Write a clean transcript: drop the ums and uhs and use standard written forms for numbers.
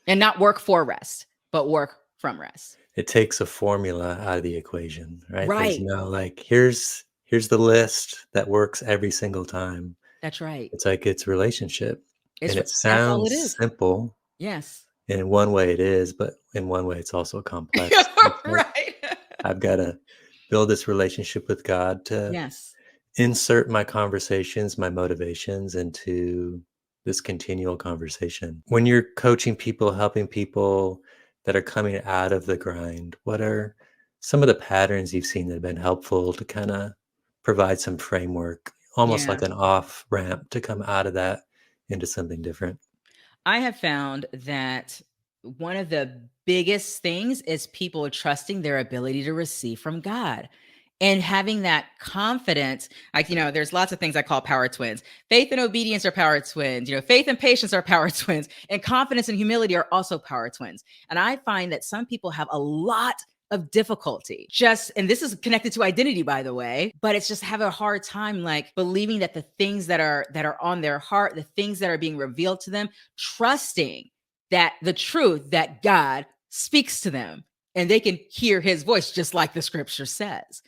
And not work for rest, but work from rest. It takes a formula out of the equation, right? There's Right. no like, here's the list that works every single time. That's right. It's like it's relationship. And it That's all it sounds is. simple, Yes. and in one way it is, but in one way it's also complex. It's like Right. I've got to build this relationship with God to Yes. insert my conversations, my motivations into this continual conversation. When you're coaching people, helping people that are coming out of the grind, what are some of the patterns you've seen that have been helpful to kind of provide some framework, almost Yeah. like an off ramp to come out of that into something different? I have found that one of the biggest things is people trusting their ability to receive from God and having that confidence. Like, there's lots of things I call power twins. Faith and obedience are power twins. Faith and patience are power twins. And confidence and humility are also power twins. And I find that some people have a lot of difficulty and this is connected to identity, by the way, but it's just have a hard time like believing that the things that are on their heart, the things that are being revealed to them, trusting that the truth that God speaks to them and they can hear his voice, just like the scripture says.